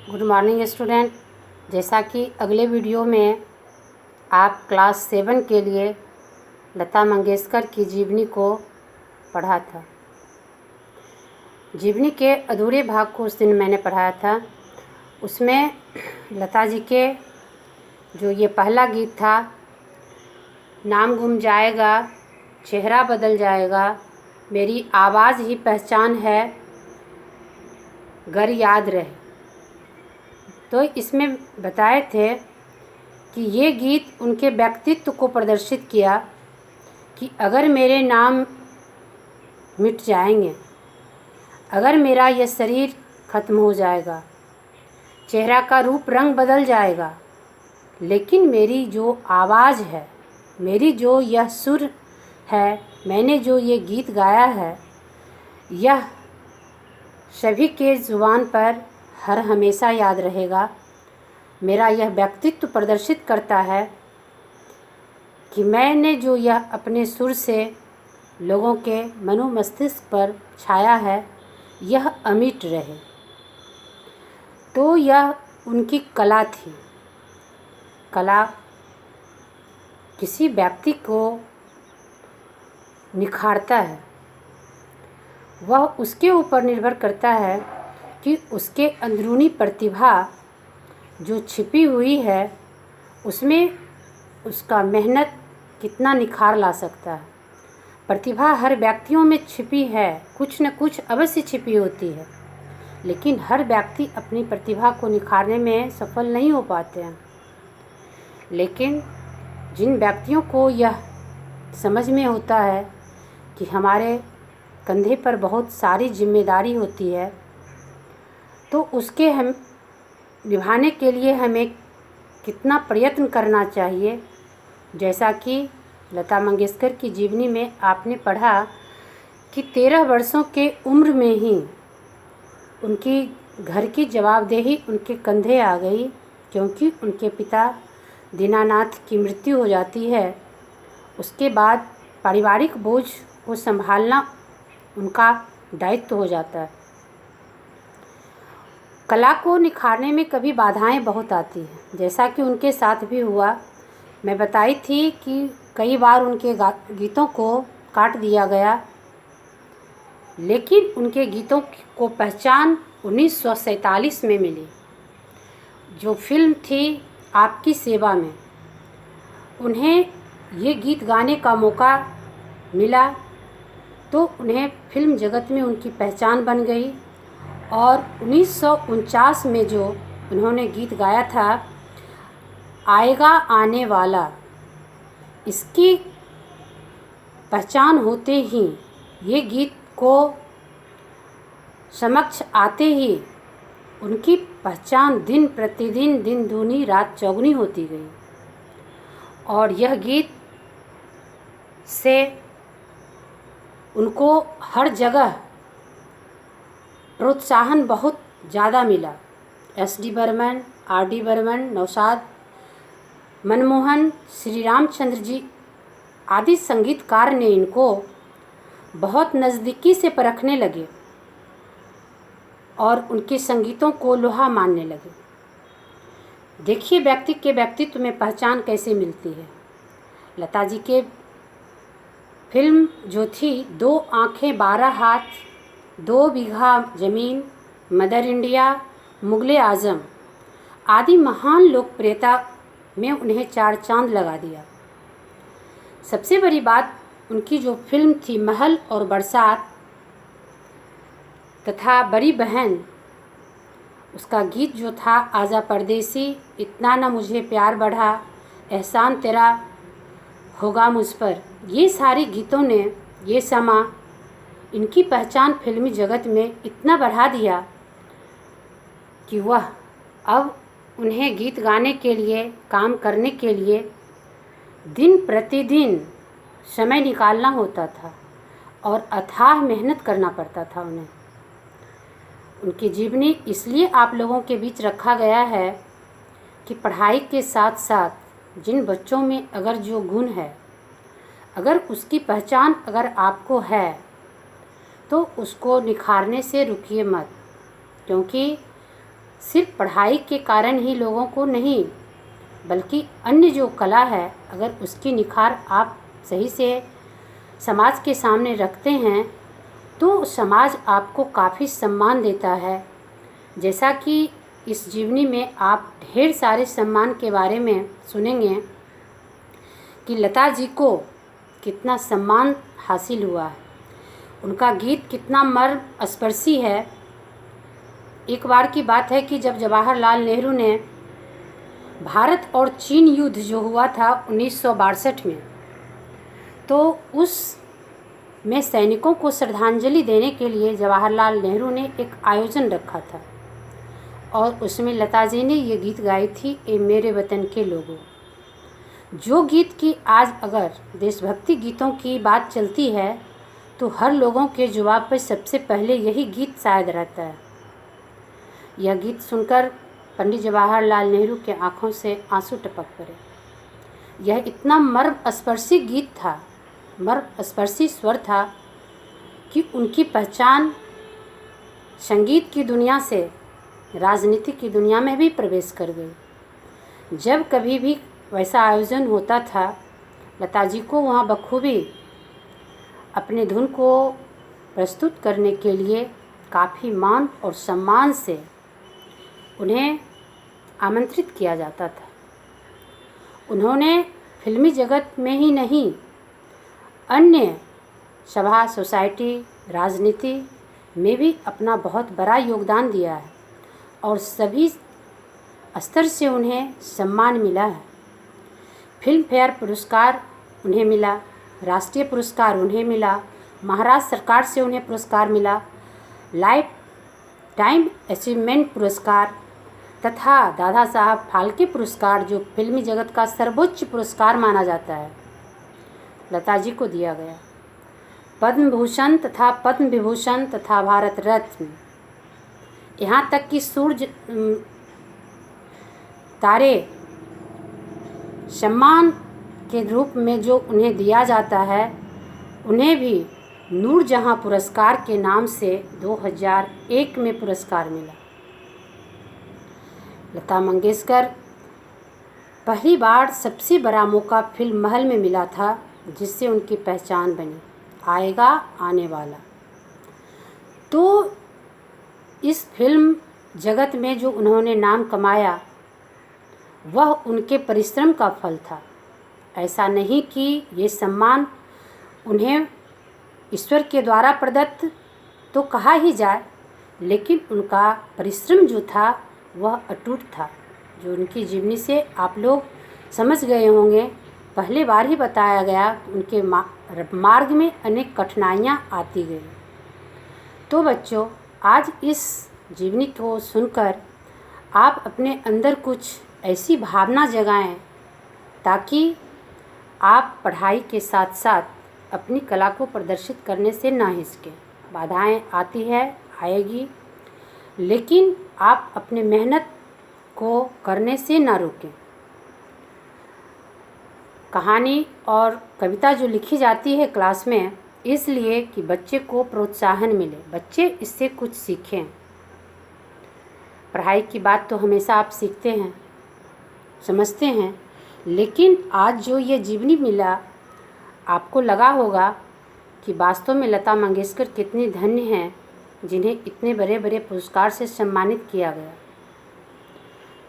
Good morning student. जैसा कि अगले वीडियो में आप क्लास 7 के लिए लता मंगेशकर की जीवनी को पढ़ा था। जीवनी के अधूरे भाग को उस दिन मैंने पढ़ाया था। उसमें लता जी के जो ये पहला गीत था, नाम गुम जाएगा, चेहरा बदल जाएगा, मेरी आवाज़ ही पहचान है, गर याद रहे, तो इसमें बताए थे कि ये गीत उनके व्यक्तित्व को प्रदर्शित किया कि अगर मेरे नाम मिट जाएंगे, अगर मेरा यह शरीर ख़त्म हो जाएगा, चेहरा का रूप रंग बदल जाएगा, लेकिन मेरी जो आवाज़ है, मेरी जो यह सुर है, मैंने जो ये गीत गाया है, यह सभी के ज़ुबान पर हर हमेशा याद रहेगा। मेरा यह व्यक्तित्व प्रदर्शित करता है कि मैंने जो यह अपने सुर से लोगों के मनोमस्तिष्क पर छाया है, यह अमिट रहे। तो यह उनकी कला थी। कला किसी व्यक्ति को निखारता है। वह उसके ऊपर निर्भर करता है कि उसके अंदरूनी प्रतिभा जो छिपी हुई है, उसमें उसका मेहनत कितना निखार ला सकता है। प्रतिभा हर व्यक्तियों में छिपी है, कुछ न कुछ अवश्य छिपी होती है, लेकिन हर व्यक्ति अपनी प्रतिभा को निखारने में सफल नहीं हो पाते हैं। लेकिन जिन व्यक्तियों को यह समझ में होता है कि हमारे कंधे पर बहुत सारी जिम्मेदारी होती है, तो उसके हम निभाने के लिए हमें कितना प्रयत्न करना चाहिए। जैसा कि लता मंगेशकर की जीवनी में आपने पढ़ा कि 13 वर्षों के उम्र में ही उनकी घर की जवाबदेही उनके कंधे आ गई, क्योंकि उनके पिता दीनानाथ की मृत्यु हो जाती है। उसके बाद पारिवारिक बोझ को संभालना उनका दायित्व हो जाता है। कला को निखारने में कभी बाधाएं बहुत आती हैं, जैसा कि उनके साथ भी हुआ। मैं बताई थी कि कई बार उनके गीतों को काट दिया गया, लेकिन उनके गीतों को पहचान 1947 में मिली। जो फिल्म थी आपकी सेवा में, उन्हें ये गीत गाने का मौका मिला, तो उन्हें फिल्म जगत में उनकी पहचान बन गई। और 1949 में जो उन्होंने गीत गाया था, आएगा आने वाला, इसकी पहचान होते ही, ये गीत को समक्ष आते ही उनकी पहचान दिन प्रतिदिन, दिन दूनी रात चौगुनी होती गई। और यह गीत से उनको हर जगह प्रोत्साहन बहुत ज़्यादा मिला। एस.डी. बर्मन, आर.डी. बर्मन, नौशाद, मनमोहन, श्री रामचंद्र जी आदि संगीतकार ने इनको बहुत नज़दीकी से परखने लगे और उनके संगीतों को लोहा मानने लगे। देखिए व्यक्ति के व्यक्तित्व में पहचान कैसे मिलती है। लता जी के फिल्म जो थी 2 आँखें 12 हाथ, 2 बीघा ज़मीन, मदर इंडिया, मुग़ल आज़म आदि महान लोकप्रियता में उन्हें 4 चांद लगा दिया। सबसे बड़ी बात, उनकी जो फिल्म थी महल और बरसात तथा बड़ी बहन, उसका गीत जो था आजा परदेसी, इतना न मुझे प्यार बढ़ा, एहसान तेरा होगा मुझ पर, ये सारे गीतों ने ये समा इनकी पहचान फिल्मी जगत में इतना बढ़ा दिया कि वह अब उन्हें गीत गाने के लिए, काम करने के लिए दिन प्रतिदिन समय निकालना होता था और अथाह मेहनत करना पड़ता था उन्हें। उनकी जीवनी इसलिए आप लोगों के बीच रखा गया है कि पढ़ाई के साथ साथ जिन बच्चों में अगर जो गुण है, अगर उसकी पहचान अगर आपको है, तो उसको निखारने से रुकिए मत, क्योंकि सिर्फ पढ़ाई के कारण ही लोगों को नहीं, बल्कि अन्य जो कला है, अगर उसकी निखार आप सही से समाज के सामने रखते हैं तो समाज आपको काफ़ी सम्मान देता है। जैसा कि इस जीवनी में आप ढेर सारे सम्मान के बारे में सुनेंगे कि लता जी को कितना सम्मान हासिल हुआ है, उनका गीत कितना मर्म स्पर्शी है। एक बार की बात है कि जब जवाहरलाल नेहरू ने भारत और चीन युद्ध जो हुआ था 1962 में, तो उस में सैनिकों को श्रद्धांजलि देने के लिए जवाहरलाल नेहरू ने एक आयोजन रखा था और उसमें लता जी ने ये गीत गाई थी, ए मेरे वतन के लोगों। जो गीत की आज अगर देशभक्ति गीतों की बात चलती है तो हर लोगों के जवाब पर सबसे पहले यही गीत शायद रहता है। यह गीत सुनकर पंडित जवाहरलाल नेहरू के आंखों से आंसू टपक पड़े। यह इतना मर्म स्पर्शी गीत था, मर्म स्पर्शी स्वर था कि उनकी पहचान संगीत की दुनिया से राजनीति की दुनिया में भी प्रवेश कर गई। जब कभी भी वैसा आयोजन होता था, लता जी को वहाँ बखूबी अपने धुन को प्रस्तुत करने के लिए काफ़ी मान और सम्मान से उन्हें आमंत्रित किया जाता था। उन्होंने फिल्मी जगत में ही नहीं, अन्य सभा, सोसाइटी, राजनीति में भी अपना बहुत बड़ा योगदान दिया है और सभी स्तर से उन्हें सम्मान मिला है। फिल्म फेयर पुरस्कार उन्हें मिला, राष्ट्रीय पुरस्कार उन्हें मिला, महाराष्ट्र सरकार से उन्हें पुरस्कार मिला, लाइफ टाइम अचीवमेंट पुरस्कार तथा दादा साहब फाल्के पुरस्कार, जो फिल्मी जगत का सर्वोच्च पुरस्कार माना जाता है, लता जी को दिया गया। पद्म भूषण तथा पद्म विभूषण तथा भारत रत्न, यहाँ तक कि सूर्य तारे सम्मान के रूप में जो उन्हें दिया जाता है, उन्हें भी नूरजहां पुरस्कार के नाम से 2001 में पुरस्कार मिला। लता मंगेशकर पहली बार सबसे बड़ा मौका फिल्म महल में मिला था, जिससे उनकी पहचान बनी, आएगा आने वाला। तो इस फिल्म जगत में जो उन्होंने नाम कमाया वह उनके परिश्रम का फल था। ऐसा नहीं कि ये सम्मान उन्हें ईश्वर के द्वारा प्रदत्त तो कहा ही जाए, लेकिन उनका परिश्रम जो था वह अटूट था, जो उनकी जीवनी से आप लोग समझ गए होंगे। पहले बार ही बताया गया उनके मार्ग में अनेक कठिनाइयाँ आती गई। तो बच्चों, आज इस जीवनी को सुनकर आप अपने अंदर कुछ ऐसी भावना जगाएं ताकि आप पढ़ाई के साथ साथ अपनी कला को प्रदर्शित करने से ना हिचकें। बाधाएं आती है, आएगी, लेकिन आप अपने मेहनत को करने से ना रुकें। कहानी और कविता जो लिखी जाती है क्लास में, इसलिए कि बच्चे को प्रोत्साहन मिले, बच्चे इससे कुछ सीखें। पढ़ाई की बात तो हमेशा आप सीखते हैं, समझते हैं, लेकिन आज जो ये जीवनी मिला, आपको लगा होगा कि वास्तव में लता मंगेशकर कितनी धन्य हैं, जिन्हें इतने बड़े बड़े पुरस्कार से सम्मानित किया गया।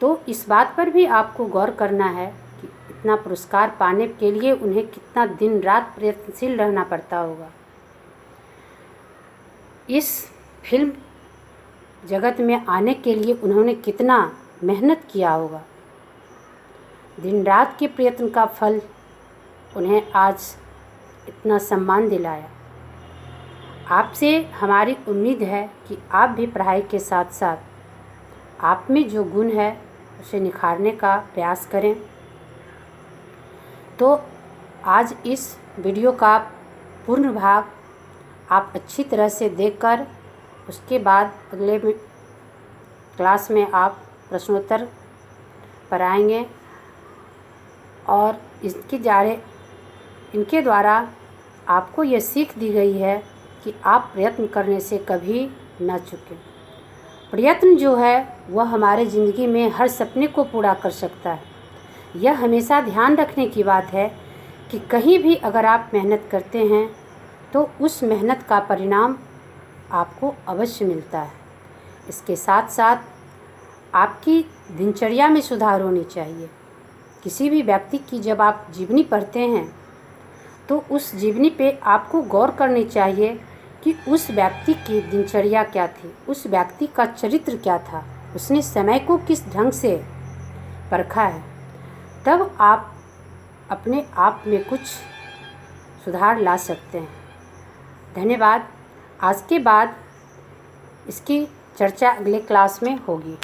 तो इस बात पर भी आपको गौर करना है कि इतना पुरस्कार पाने के लिए उन्हें कितना दिन रात प्रयत्नशील रहना पड़ता होगा। इस फिल्म जगत में आने के लिए उन्होंने कितना मेहनत किया होगा। दिन रात के प्रयत्न का फल उन्हें आज इतना सम्मान दिलाया। आपसे हमारी उम्मीद है कि आप भी पढ़ाई के साथ साथ आप में जो गुण है उसे निखारने का प्रयास करें। तो आज इस वीडियो का पूर्ण भाग आप अच्छी तरह से देखकर उसके बाद अगले क्लास में आप प्रश्नोत्तर पर आएंगे और इनके द्वारा आपको यह सीख दी गई है कि आप प्रयत्न करने से कभी न चूकें। प्रयत्न जो है वह हमारे ज़िंदगी में हर सपने को पूरा कर सकता है। यह हमेशा ध्यान रखने की बात है कि कहीं भी अगर आप मेहनत करते हैं तो उस मेहनत का परिणाम आपको अवश्य मिलता है। इसके साथ साथ आपकी दिनचर्या में सुधार होनी चाहिए। किसी भी व्यक्ति की जब आप जीवनी पढ़ते हैं तो उस जीवनी पे आपको गौर करनी चाहिए कि उस व्यक्ति की दिनचर्या क्या थी, उस व्यक्ति का चरित्र क्या था, उसने समय को किस ढंग से परखा है। तब आप अपने आप में कुछ सुधार ला सकते हैं। धन्यवाद। आज के बाद इसकी चर्चा अगले क्लास में होगी।